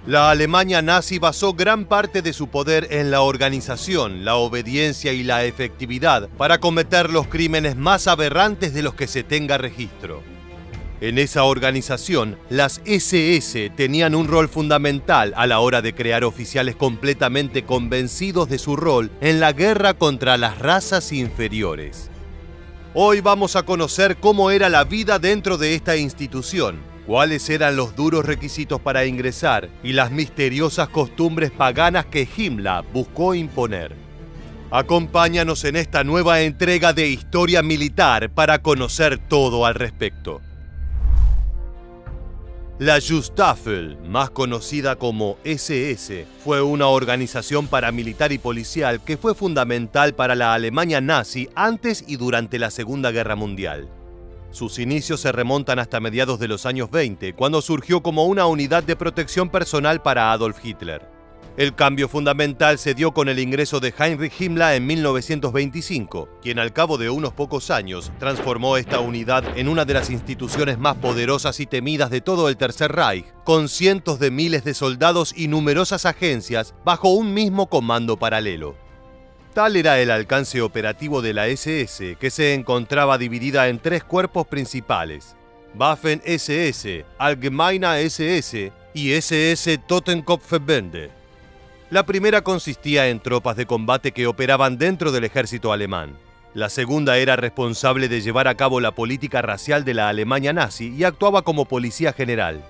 La Alemania nazi basó gran parte de su poder en la organización, la obediencia y la efectividad para cometer los crímenes más aberrantes de los que se tenga registro. En esa organización, las SS tenían un rol fundamental a la hora de crear oficiales completamente convencidos de su rol en la guerra contra las razas inferiores. Hoy vamos a conocer cómo era la vida dentro de esta institución, cuáles eran los duros requisitos para ingresar y las misteriosas costumbres paganas que Himmler buscó imponer. Acompáñanos en esta nueva entrega de Historia Militar para conocer todo al respecto. La Schutzstaffel, más conocida como SS, fue una organización paramilitar y policial que fue fundamental para la Alemania nazi antes y durante la Segunda Guerra Mundial. Sus inicios se remontan hasta mediados de los años 20, cuando surgió como una unidad de protección personal para Adolf Hitler. El cambio fundamental se dio con el ingreso de Heinrich Himmler en 1925, quien al cabo de unos pocos años transformó esta unidad en una de las instituciones más poderosas y temidas de todo el Tercer Reich, con cientos de miles de soldados y numerosas agencias bajo un mismo comando paralelo. Tal era el alcance operativo de la SS, que se encontraba dividida en tres cuerpos principales: Waffen-SS, Allgemeine SS y SS Totenkopfverbände. La primera consistía en tropas de combate que operaban dentro del ejército alemán. La segunda era responsable de llevar a cabo la política racial de la Alemania nazi y actuaba como policía general.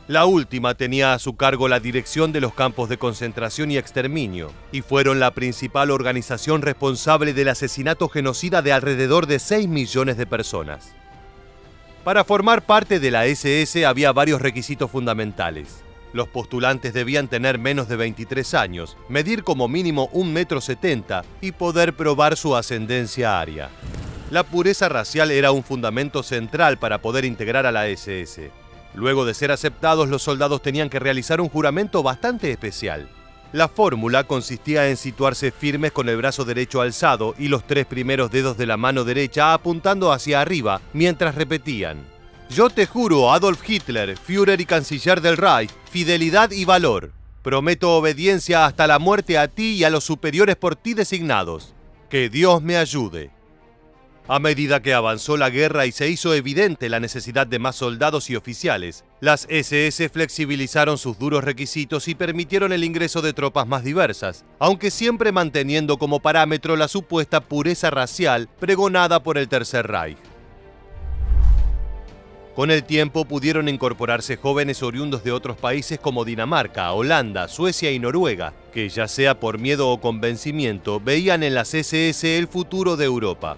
La última tenía a su cargo la dirección de los campos de concentración y exterminio, y fueron la principal organización responsable del asesinato genocida de alrededor de 6 millones de personas. Para formar parte de la SS había varios requisitos fundamentales. Los postulantes debían tener menos de 23 años, medir como mínimo 1,70 m y poder probar su ascendencia aria. La pureza racial era un fundamento central para poder integrar a la SS. Luego de ser aceptados, los soldados tenían que realizar un juramento bastante especial. La fórmula consistía en situarse firmes con el brazo derecho alzado y los 3 primeros dedos de la mano derecha apuntando hacia arriba mientras repetían: «Yo te juro, Adolf Hitler, Führer y Canciller del Reich, fidelidad y valor. Prometo obediencia hasta la muerte a ti y a los superiores por ti designados. Que Dios me ayude». A medida que avanzó la guerra y se hizo evidente la necesidad de más soldados y oficiales, las SS flexibilizaron sus duros requisitos y permitieron el ingreso de tropas más diversas, aunque siempre manteniendo como parámetro la supuesta pureza racial pregonada por el Tercer Reich. Con el tiempo pudieron incorporarse jóvenes oriundos de otros países como Dinamarca, Holanda, Suecia y Noruega, que ya sea por miedo o convencimiento veían en las SS el futuro de Europa.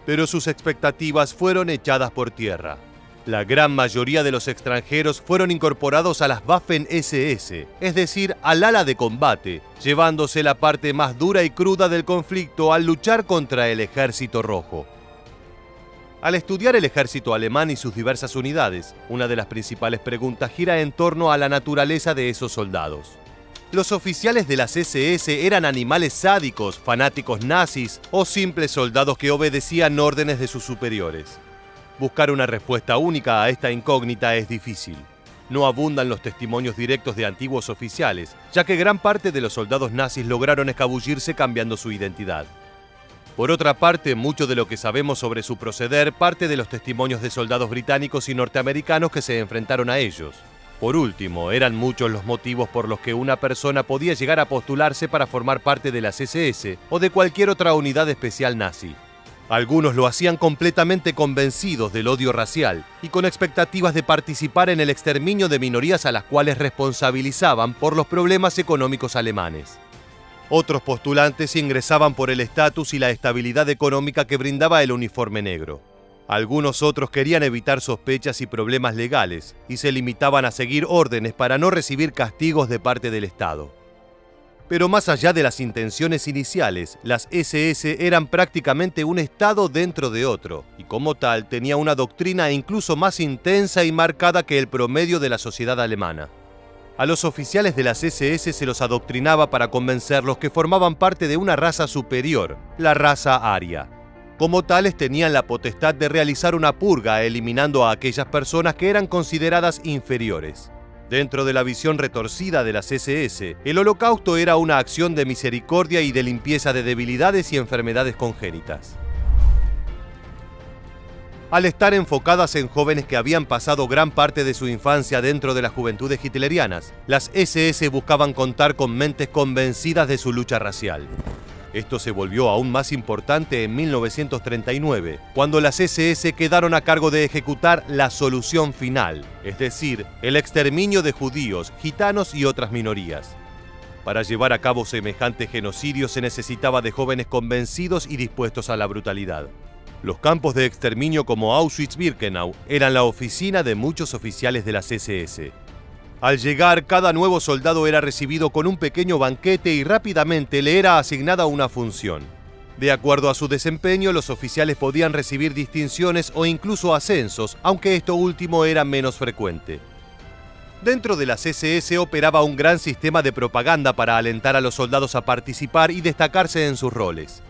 Pero sus expectativas fueron echadas por tierra. La gran mayoría de los extranjeros fueron incorporados a las Waffen-SS, es decir, al ala de combate, llevándose la parte más dura y cruda del conflicto al luchar contra el Ejército Rojo. Al estudiar el ejército alemán y sus diversas unidades, una de las principales preguntas gira en torno a la naturaleza de esos soldados. ¿Los oficiales de las SS eran animales sádicos, fanáticos nazis o simples soldados que obedecían órdenes de sus superiores? Buscar una respuesta única a esta incógnita es difícil. No abundan los testimonios directos de antiguos oficiales, ya que gran parte de los soldados nazis lograron escabullirse cambiando su identidad. Por otra parte, mucho de lo que sabemos sobre su proceder parte de los testimonios de soldados británicos y norteamericanos que se enfrentaron a ellos. Por último, eran muchos los motivos por los que una persona podía llegar a postularse para formar parte de las SS o de cualquier otra unidad especial nazi. Algunos lo hacían completamente convencidos del odio racial y con expectativas de participar en el exterminio de minorías a las cuales responsabilizaban por los problemas económicos alemanes. Otros postulantes ingresaban por el estatus y la estabilidad económica que brindaba el uniforme negro. Algunos otros querían evitar sospechas y problemas legales y se limitaban a seguir órdenes para no recibir castigos de parte del Estado. Pero más allá de las intenciones iniciales, las SS eran prácticamente un Estado dentro de otro, y como tal tenía una doctrina incluso más intensa y marcada que el promedio de la sociedad alemana. A los oficiales de las SS se los adoctrinaba para convencerlos que formaban parte de una raza superior, la raza aria. Como tales tenían la potestad de realizar una purga eliminando a aquellas personas que eran consideradas inferiores. Dentro de la visión retorcida de las SS, el Holocausto era una acción de misericordia y de limpieza de debilidades y enfermedades congénitas. Al estar enfocadas en jóvenes que habían pasado gran parte de su infancia dentro de las juventudes hitlerianas, las SS buscaban contar con mentes convencidas de su lucha racial. Esto se volvió aún más importante en 1939, cuando las SS quedaron a cargo de ejecutar la solución final, es decir, el exterminio de judíos, gitanos y otras minorías. Para llevar a cabo semejante genocidio se necesitaba de jóvenes convencidos y dispuestos a la brutalidad. Los campos de exterminio como Auschwitz-Birkenau eran la oficina de muchos oficiales de las SS. Al llegar, cada nuevo soldado era recibido con un pequeño banquete y rápidamente le era asignada una función. De acuerdo a su desempeño, los oficiales podían recibir distinciones o incluso ascensos, aunque esto último era menos frecuente. Dentro de las SS operaba un gran sistema de propaganda para alentar a los soldados a participar y destacarse en sus roles.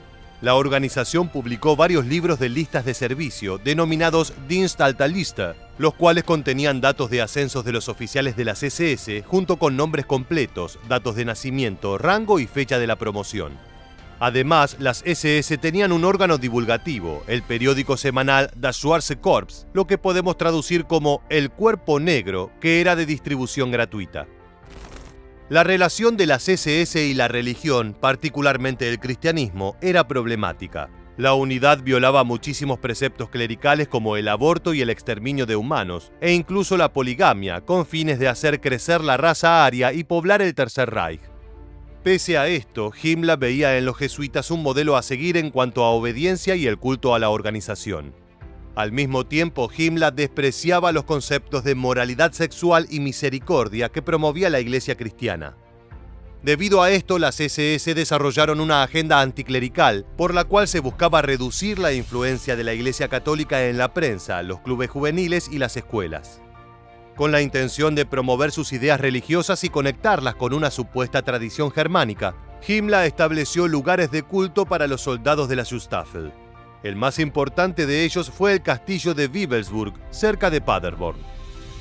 La organización publicó varios libros de listas de servicio, denominados Dienstalterliste, los cuales contenían datos de ascensos de los oficiales de las SS, junto con nombres completos, datos de nacimiento, rango y fecha de la promoción. Además, las SS tenían un órgano divulgativo, el periódico semanal Das Schwarze Korps, lo que podemos traducir como el Cuerpo Negro, que era de distribución gratuita. La relación de las SS y la religión, particularmente el cristianismo, era problemática. La unidad violaba muchísimos preceptos clericales como el aborto y el exterminio de humanos, e incluso la poligamia, con fines de hacer crecer la raza aria y poblar el Tercer Reich. Pese a esto, Himmler veía en los jesuitas un modelo a seguir en cuanto a obediencia y el culto a la organización. Al mismo tiempo, Himmler despreciaba los conceptos de moralidad sexual y misericordia que promovía la Iglesia cristiana. Debido a esto, las SS desarrollaron una agenda anticlerical, por la cual se buscaba reducir la influencia de la Iglesia católica en la prensa, los clubes juveniles y las escuelas. Con la intención de promover sus ideas religiosas y conectarlas con una supuesta tradición germánica, Himmler estableció lugares de culto para los soldados de la Schutzstaffel. El más importante de ellos fue el castillo de Wewelsburg, cerca de Paderborn.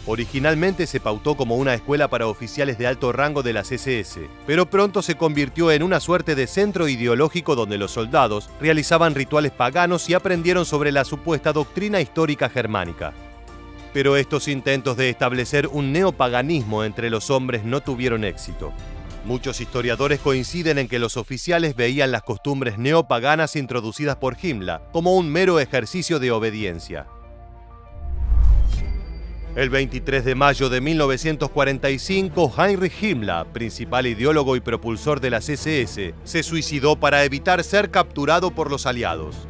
Originalmente se pautó como una escuela para oficiales de alto rango de las SS, pero pronto se convirtió en una suerte de centro ideológico donde los soldados realizaban rituales paganos y aprendieron sobre la supuesta doctrina histórica germánica. Pero estos intentos de establecer un neopaganismo entre los hombres no tuvieron éxito. Muchos historiadores coinciden en que los oficiales veían las costumbres neopaganas introducidas por Himmler como un mero ejercicio de obediencia. El 23 de mayo de 1945, Heinrich Himmler, principal ideólogo y propulsor de las SS, se suicidó para evitar ser capturado por los aliados.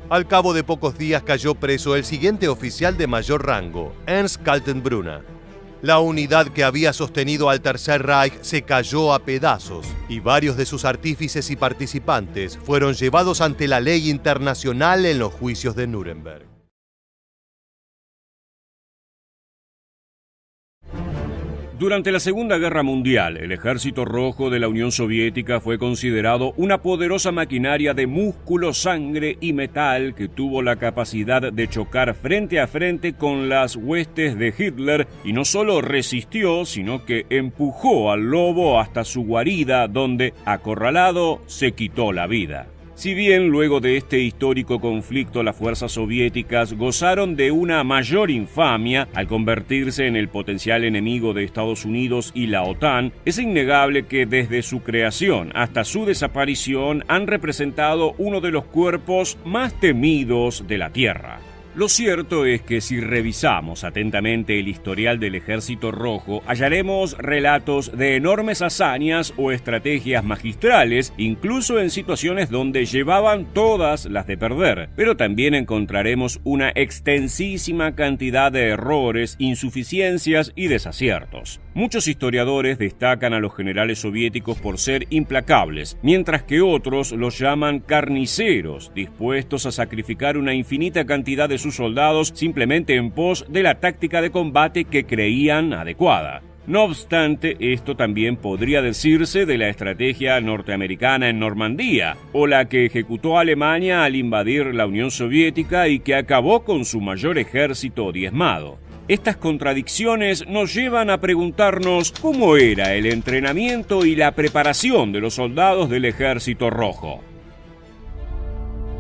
Al cabo de pocos días cayó preso el siguiente oficial de mayor rango, Ernst Kaltenbrunner. La unidad que había sostenido al Tercer Reich se cayó a pedazos y varios de sus artífices y participantes fueron llevados ante la ley internacional en los juicios de Nuremberg. Durante la Segunda Guerra Mundial, el Ejército Rojo de la Unión Soviética fue considerado una poderosa maquinaria de músculo, sangre y metal que tuvo la capacidad de chocar frente a frente con las huestes de Hitler y no solo resistió, sino que empujó al lobo hasta su guarida, donde, acorralado, se quitó la vida. Si bien luego de este histórico conflicto las fuerzas soviéticas gozaron de una mayor infamia al convertirse en el potencial enemigo de Estados Unidos y la OTAN, es innegable que desde su creación hasta su desaparición han representado uno de los cuerpos más temidos de la Tierra. Lo cierto es que si revisamos atentamente el historial del Ejército Rojo, hallaremos relatos de enormes hazañas o estrategias magistrales, incluso en situaciones donde llevaban todas las de perder. Pero también encontraremos una extensísima cantidad de errores, insuficiencias y desaciertos. Muchos historiadores destacan a los generales soviéticos por ser implacables, mientras que otros los llaman carniceros, dispuestos a sacrificar una infinita cantidad de sus soldados simplemente en pos de la táctica de combate que creían adecuada. No obstante, esto también podría decirse de la estrategia norteamericana en Normandía, o la que ejecutó Alemania al invadir la Unión Soviética y que acabó con su mayor ejército diezmado. Estas contradicciones nos llevan a preguntarnos cómo era el entrenamiento y la preparación de los soldados del Ejército Rojo.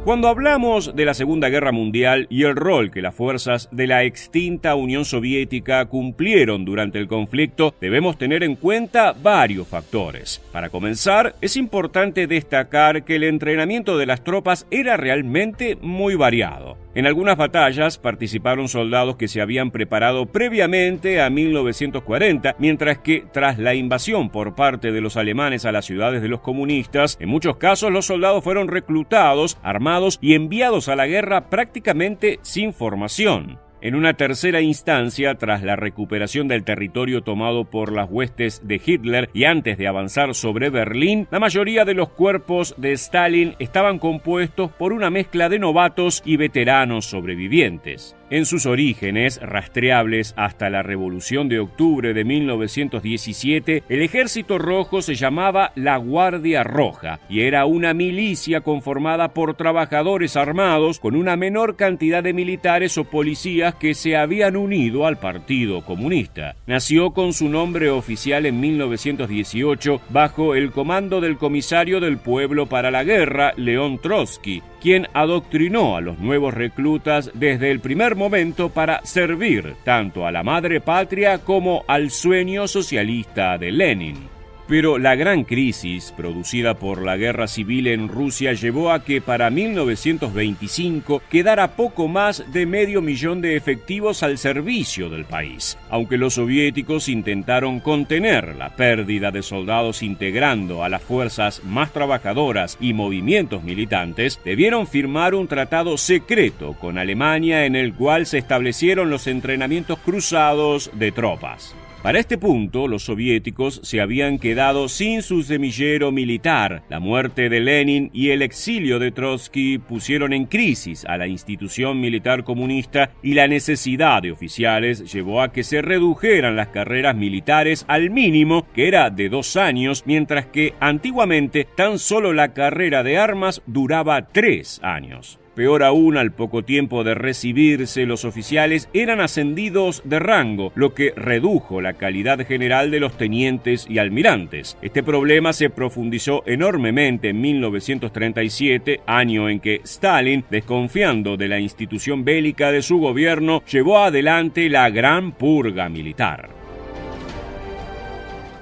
Cuando hablamos de la Segunda Guerra Mundial y el rol que las fuerzas de la extinta Unión Soviética cumplieron durante el conflicto, debemos tener en cuenta varios factores. Para comenzar, es importante destacar que el entrenamiento de las tropas era realmente muy variado. En algunas batallas participaron soldados que se habían preparado previamente a 1940, mientras que tras la invasión por parte de los alemanes a las ciudades de los comunistas, en muchos casos los soldados fueron reclutados, armados y enviados a la guerra prácticamente sin formación. En una tercera instancia, tras la recuperación del territorio tomado por las huestes de Hitler y antes de avanzar sobre Berlín, la mayoría de los cuerpos de Stalin estaban compuestos por una mezcla de novatos y veteranos sobrevivientes. En sus orígenes, rastreables hasta la Revolución de Octubre de 1917, el Ejército Rojo se llamaba la Guardia Roja y era una milicia conformada por trabajadores armados con una menor cantidad de militares o policías que se habían unido al Partido Comunista. Nació con su nombre oficial en 1918 bajo el comando del comisario del pueblo para la guerra, León Trotsky, quien adoctrinó a los nuevos reclutas desde el primer momento para servir tanto a la madre patria como al sueño socialista de Lenin. Pero la gran crisis producida por la guerra civil en Rusia llevó a que para 1925 quedara poco más de 500.000 de efectivos al servicio del país. Aunque los soviéticos intentaron contener la pérdida de soldados integrando a las fuerzas más trabajadoras y movimientos militantes, debieron firmar un tratado secreto con Alemania en el cual se establecieron los entrenamientos cruzados de tropas. Para este punto, los soviéticos se habían quedado sin su semillero militar. La muerte de Lenin y el exilio de Trotsky pusieron en crisis a la institución militar comunista y la necesidad de oficiales llevó a que se redujeran las carreras militares al mínimo, que era de 2 años, mientras que antiguamente tan solo la carrera de armas duraba 3 años. Peor aún, al poco tiempo de recibirse, los oficiales eran ascendidos de rango, lo que redujo la calidad general de los tenientes y almirantes. Este problema se profundizó enormemente en 1937, año en que Stalin, desconfiando de la institución bélica de su gobierno, llevó adelante la Gran Purga Militar.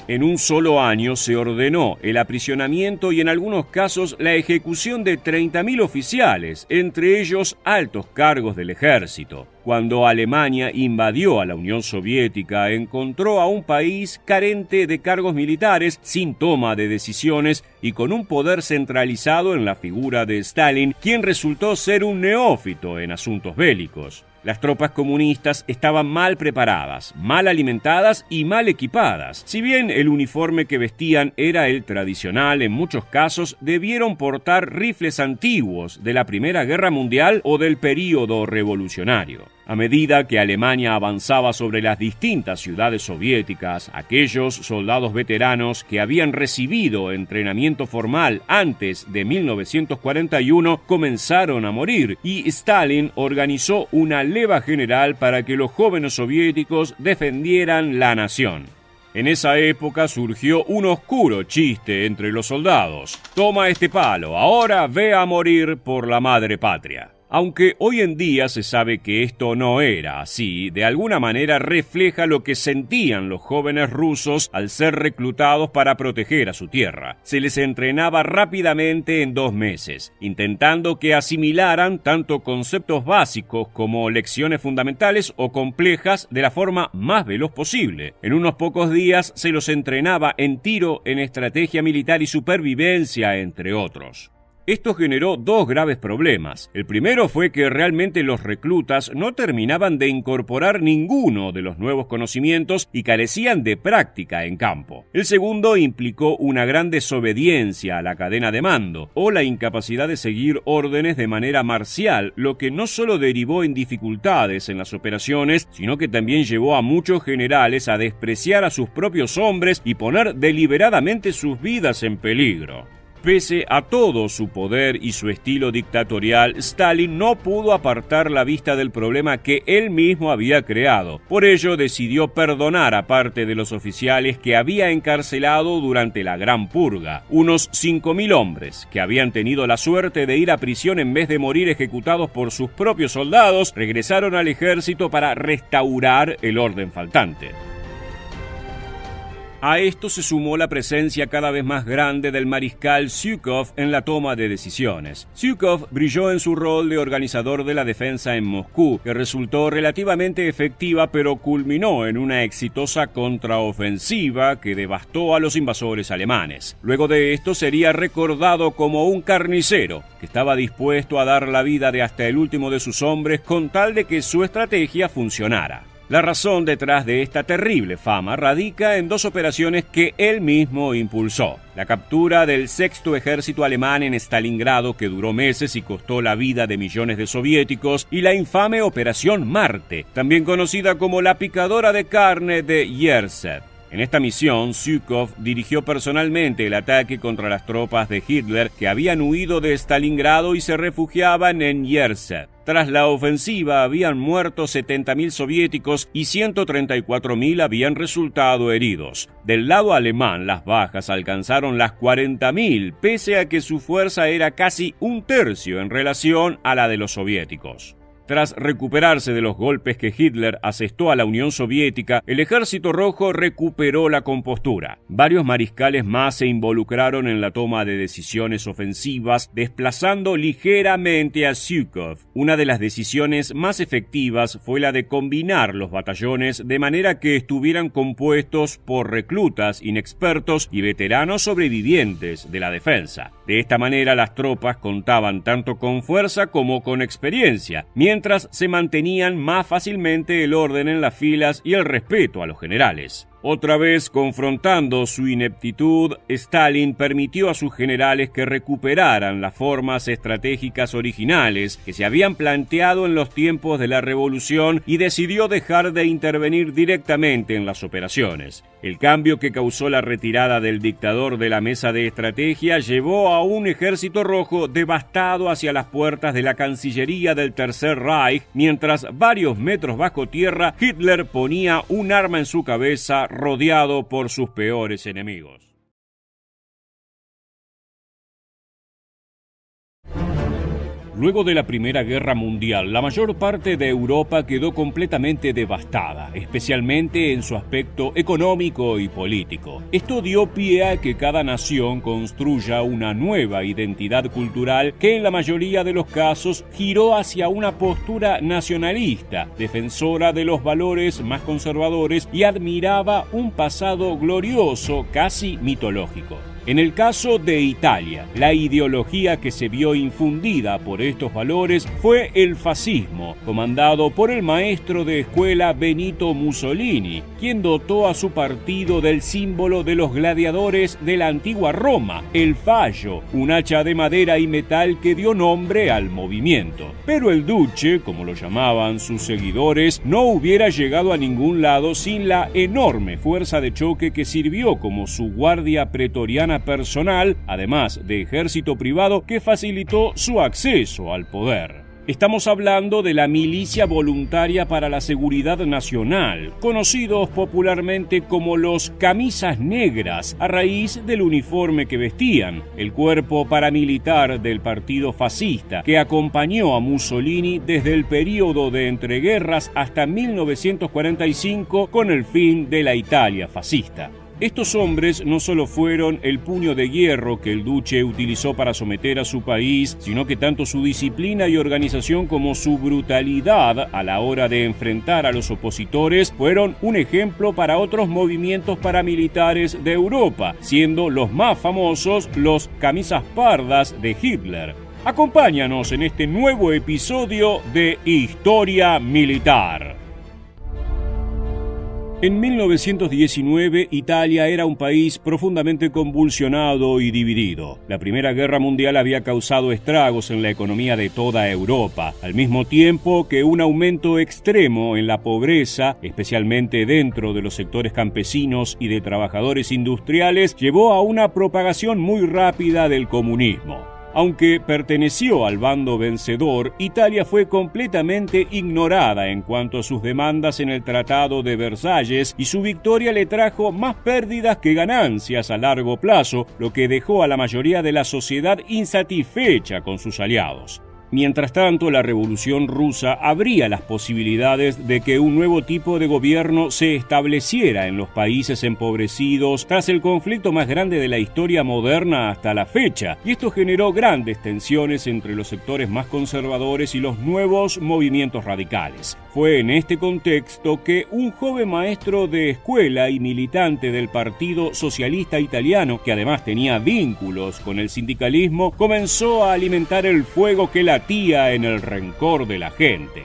En un solo año se ordenó el aprisionamiento y en algunos casos la ejecución de 30.000 oficiales, entre ellos altos cargos del ejército. Cuando Alemania invadió a la Unión Soviética, encontró a un país carente de cargos militares, sin toma de decisiones y con un poder centralizado en la figura de Stalin, quien resultó ser un neófito en asuntos bélicos. Las tropas comunistas estaban mal preparadas, mal alimentadas y mal equipadas. Si bien el uniforme que vestían era el tradicional, en muchos casos debieron portar rifles antiguos de la Primera Guerra Mundial o del período revolucionario. A medida que Alemania avanzaba sobre las distintas ciudades soviéticas, aquellos soldados veteranos que habían recibido entrenamiento formal antes de 1941 comenzaron a morir y Stalin organizó una leva general para que los jóvenes soviéticos defendieran la nación. En esa época surgió un oscuro chiste entre los soldados: «Toma este palo, ahora ve a morir por la madre patria». Aunque hoy en día se sabe que esto no era así, de alguna manera refleja lo que sentían los jóvenes rusos al ser reclutados para proteger a su tierra. Se les entrenaba rápidamente en 2 meses, intentando que asimilaran tanto conceptos básicos como lecciones fundamentales o complejas de la forma más veloz posible. En unos pocos días se los entrenaba en tiro, en estrategia militar y supervivencia, entre otros. Esto generó 2 graves problemas. El primero fue que realmente los reclutas no terminaban de incorporar ninguno de los nuevos conocimientos y carecían de práctica en campo. El segundo implicó una gran desobediencia a la cadena de mando o la incapacidad de seguir órdenes de manera marcial, lo que no solo derivó en dificultades en las operaciones, sino que también llevó a muchos generales a despreciar a sus propios hombres y poner deliberadamente sus vidas en peligro. Pese a todo su poder y su estilo dictatorial, Stalin no pudo apartar la vista del problema que él mismo había creado. Por ello decidió perdonar a parte de los oficiales que había encarcelado durante la Gran Purga. Unos 5.000 hombres, que habían tenido la suerte de ir a prisión en vez de morir ejecutados por sus propios soldados, regresaron al ejército para restaurar el orden faltante. A esto se sumó la presencia cada vez más grande del mariscal Zhukov en la toma de decisiones. Zhukov brilló en su rol de organizador de la defensa en Moscú, que resultó relativamente efectiva, pero culminó en una exitosa contraofensiva que devastó a los invasores alemanes. Luego de esto sería recordado como un carnicero que estaba dispuesto a dar la vida de hasta el último de sus hombres con tal de que su estrategia funcionara. La razón detrás de esta terrible fama radica en dos operaciones que él mismo impulsó. La captura del sexto ejército alemán en Stalingrado, que duró meses y costó la vida de millones de soviéticos, y la infame Operación Marte, también conocida como la picadora de carne de Yersev. En esta misión, Zhukov dirigió personalmente el ataque contra las tropas de Hitler que habían huido de Stalingrado y se refugiaban en Yersev. Tras la ofensiva habían muerto 70.000 soviéticos y 134.000 habían resultado heridos. Del lado alemán, las bajas alcanzaron las 40.000, pese a que su fuerza era casi un tercio en relación a la de los soviéticos. Tras recuperarse de los golpes que Hitler asestó a la Unión Soviética, el Ejército Rojo recuperó la compostura. Varios mariscales más se involucraron en la toma de decisiones ofensivas, desplazando ligeramente a Zhukov. Una de las decisiones más efectivas fue la de combinar los batallones de manera que estuvieran compuestos por reclutas inexpertos y veteranos sobrevivientes de la defensa. De esta manera, las tropas contaban tanto con fuerza como con experiencia, mientras se mantenían más fácilmente el orden en las filas y el respeto a los generales. Otra vez confrontando su ineptitud, Stalin permitió a sus generales que recuperaran las formas estratégicas originales que se habían planteado en los tiempos de la revolución y decidió dejar de intervenir directamente en las operaciones. El cambio que causó la retirada del dictador de la mesa de estrategia llevó a un ejército rojo devastado hacia las puertas de la Cancillería del Tercer Reich, mientras varios metros bajo tierra Hitler ponía un arma en su cabeza rodeado por sus peores enemigos. Luego de la Primera Guerra Mundial, la mayor parte de Europa quedó completamente devastada, especialmente en su aspecto económico y político. Esto dio pie a que cada nación construya una nueva identidad cultural que en la mayoría de los casos giró hacia una postura nacionalista, defensora de los valores más conservadores y admiraba un pasado glorioso, casi mitológico. En el caso de Italia, la ideología que se vio infundida por estos valores fue el fascismo, comandado por el maestro de escuela Benito Mussolini, quien dotó a su partido del símbolo de los gladiadores de la antigua Roma, el fallo, un hacha de madera y metal que dio nombre al movimiento. Pero el duce, como lo llamaban sus seguidores, no hubiera llegado a ningún lado sin la enorme fuerza de choque que sirvió como su guardia pretoriana personal, además de ejército privado que facilitó su acceso al poder. Estamos hablando de la Milicia Voluntaria para la Seguridad Nacional, conocidos popularmente como los Camisas Negras, a raíz del uniforme que vestían, el cuerpo paramilitar del partido fascista que acompañó a Mussolini desde el período de entreguerras hasta 1945 con el fin de la Italia fascista. Estos hombres no solo fueron el puño de hierro que el duce utilizó para someter a su país, sino que tanto su disciplina y organización como su brutalidad a la hora de enfrentar a los opositores fueron un ejemplo para otros movimientos paramilitares de Europa, siendo los más famosos los camisas pardas de Hitler. Acompáñanos en este nuevo episodio de Historia Militar. En 1919, Italia era un país profundamente convulsionado y dividido. La Primera Guerra Mundial había causado estragos en la economía de toda Europa, al mismo tiempo que un aumento extremo en la pobreza, especialmente dentro de los sectores campesinos y de trabajadores industriales, llevó a una propagación muy rápida del comunismo. Aunque perteneció al bando vencedor, Italia fue completamente ignorada en cuanto a sus demandas en el Tratado de Versalles y su victoria le trajo más pérdidas que ganancias a largo plazo, lo que dejó a la mayoría de la sociedad insatisfecha con sus aliados. Mientras tanto, la Revolución Rusa abría las posibilidades de que un nuevo tipo de gobierno se estableciera en los países empobrecidos tras el conflicto más grande de la historia moderna hasta la fecha, y esto generó grandes tensiones entre los sectores más conservadores y los nuevos movimientos radicales. Fue en este contexto que un joven maestro de escuela y militante del Partido Socialista Italiano, que además tenía vínculos con el sindicalismo, comenzó a alimentar el fuego que latía en el rencor de la gente.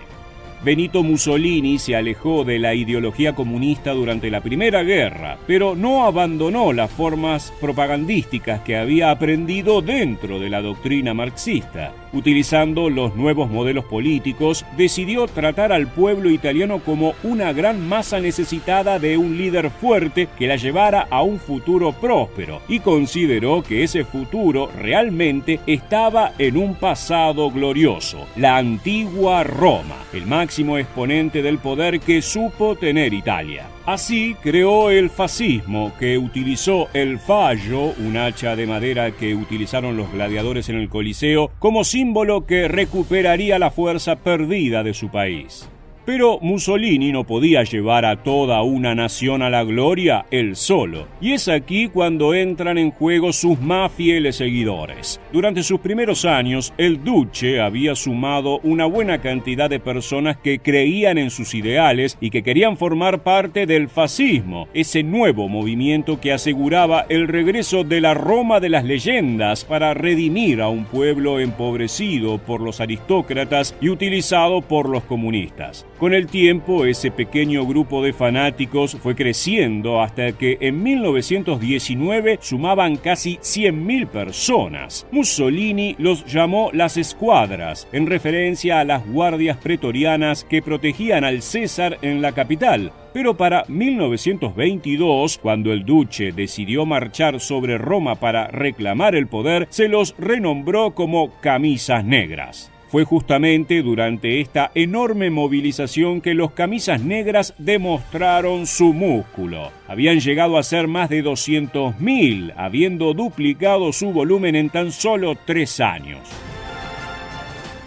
Benito Mussolini se alejó de la ideología comunista durante la Primera Guerra, pero no abandonó las formas propagandísticas que había aprendido dentro de la doctrina marxista. Utilizando los nuevos modelos políticos, decidió tratar al pueblo italiano como una gran masa necesitada de un líder fuerte que la llevara a un futuro próspero, y consideró que ese futuro realmente estaba en un pasado glorioso, la antigua Roma, el máximo exponente del poder que supo tener Italia. Así creó el fascismo, que utilizó el fallo, un hacha de madera que utilizaron los gladiadores en el Coliseo, como símbolo que recuperaría la fuerza perdida de su país. Pero Mussolini no podía llevar a toda una nación a la gloria él solo, y es aquí cuando entran en juego sus más fieles seguidores. Durante sus primeros años, el Duce había sumado una buena cantidad de personas que creían en sus ideales y que querían formar parte del fascismo, ese nuevo movimiento que aseguraba el regreso de la Roma de las leyendas para redimir a un pueblo empobrecido por los aristócratas y utilizado por los comunistas. Con el tiempo, ese pequeño grupo de fanáticos fue creciendo hasta que en 1919 sumaban casi 100.000 personas. Mussolini los llamó las escuadras, en referencia a las guardias pretorianas que protegían al César en la capital. Pero para 1922, cuando el Duce decidió marchar sobre Roma para reclamar el poder, se los renombró como camisas negras. Fue justamente durante esta enorme movilización que los camisas negras demostraron su músculo. Habían llegado a ser más de 200.000, habiendo duplicado su volumen en tan solo 3 años.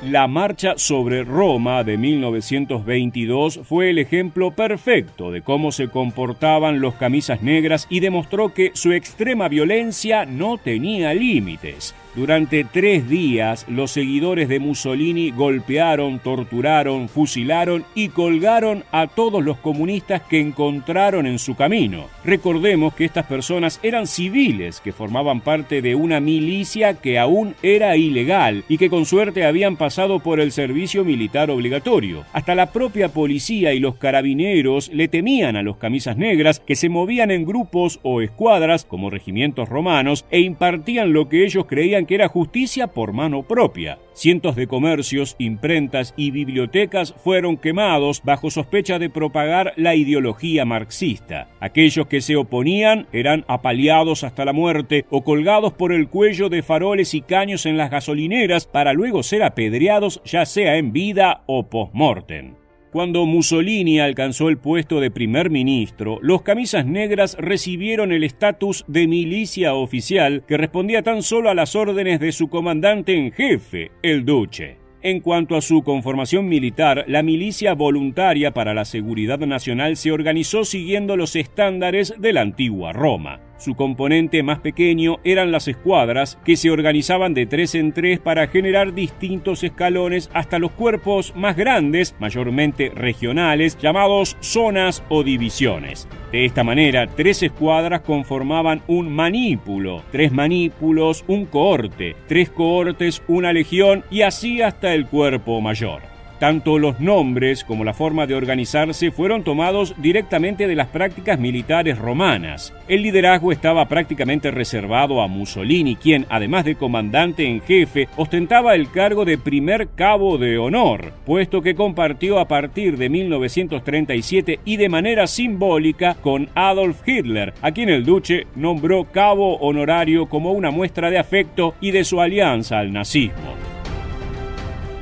La marcha sobre Roma de 1922 fue el ejemplo perfecto de cómo se comportaban los camisas negras y demostró que su extrema violencia no tenía límites. Durante 3 días, los seguidores de Mussolini golpearon, torturaron, fusilaron y colgaron a todos los comunistas que encontraron en su camino. Recordemos que estas personas eran civiles que formaban parte de una milicia que aún era ilegal y que con suerte habían pasado por el servicio militar obligatorio. Hasta la propia policía y los carabineros le temían a los camisas negras, que se movían en grupos o escuadras como regimientos romanos e impartían lo que ellos creían que era justicia por mano propia. Cientos de comercios, imprentas y bibliotecas fueron quemados bajo sospecha de propagar la ideología marxista. Aquellos que se oponían eran apaleados hasta la muerte o colgados por el cuello de faroles y caños en las gasolineras para luego ser apedreados, ya sea en vida o post-mortem. Cuando Mussolini alcanzó el puesto de primer ministro, los camisas negras recibieron el estatus de milicia oficial que respondía tan solo a las órdenes de su comandante en jefe, el Duce. En cuanto a su conformación militar, la milicia voluntaria para la seguridad nacional se organizó siguiendo los estándares de la antigua Roma. Su componente más pequeño eran las escuadras, que se organizaban de 3 en 3 para generar distintos escalones hasta los cuerpos más grandes, mayormente regionales, llamados zonas o divisiones. De esta manera, 3 escuadras conformaban un manípulo, 3 manípulos, un cohorte, 3 cohortes, una legión y así hasta el cuerpo mayor. Tanto los nombres como la forma de organizarse fueron tomados directamente de las prácticas militares romanas. El liderazgo estaba prácticamente reservado a Mussolini, quien, además de comandante en jefe, ostentaba el cargo de primer cabo de honor, puesto que compartió a partir de 1937 y de manera simbólica con Adolf Hitler, a quien el duce nombró cabo honorario como una muestra de afecto y de su alianza al nazismo.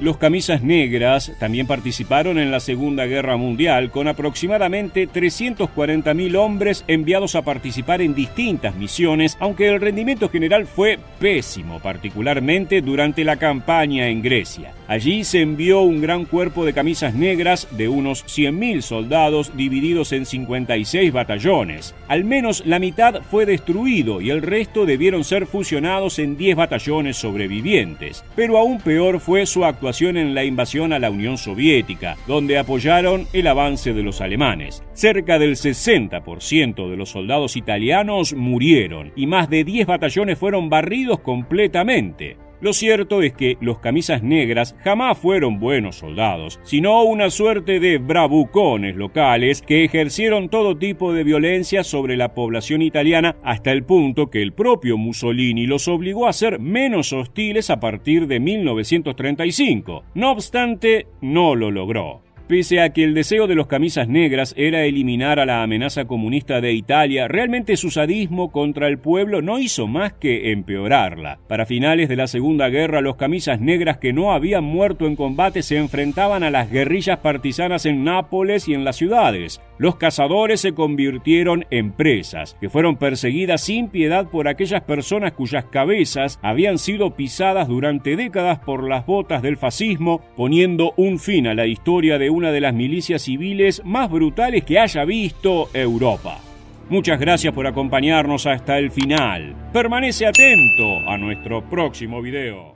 Los camisas negras también participaron en la Segunda Guerra Mundial, con aproximadamente 340.000 hombres enviados a participar en distintas misiones, aunque el rendimiento general fue pésimo, particularmente durante la campaña en Grecia. Allí se envió un gran cuerpo de camisas negras de unos 100.000 soldados divididos en 56 batallones. Al menos la mitad fue destruido y el resto debieron ser fusionados en 10 batallones sobrevivientes. Pero aún peor fue su actuación en la invasión a la Unión Soviética, donde apoyaron el avance de los alemanes. Cerca del 60% de los soldados italianos murieron y más de 10 batallones fueron barridos completamente. Lo cierto es que los camisas negras jamás fueron buenos soldados, sino una suerte de bravucones locales que ejercieron todo tipo de violencia sobre la población italiana hasta el punto que el propio Mussolini los obligó a ser menos hostiles a partir de 1935. No obstante, no lo logró. Pese a que el deseo de los camisas negras era eliminar a la amenaza comunista de Italia, realmente su sadismo contra el pueblo no hizo más que empeorarla. Para finales de la Segunda Guerra, los camisas negras que no habían muerto en combate se enfrentaban a las guerrillas partisanas en Nápoles y en las ciudades. Los cazadores se convirtieron en presas, que fueron perseguidas sin piedad por aquellas personas cuyas cabezas habían sido pisadas durante décadas por las botas del fascismo, poniendo un fin a la historia de una de las milicias civiles más brutales que haya visto Europa. Muchas gracias por acompañarnos hasta el final. Permanece atento a nuestro próximo video.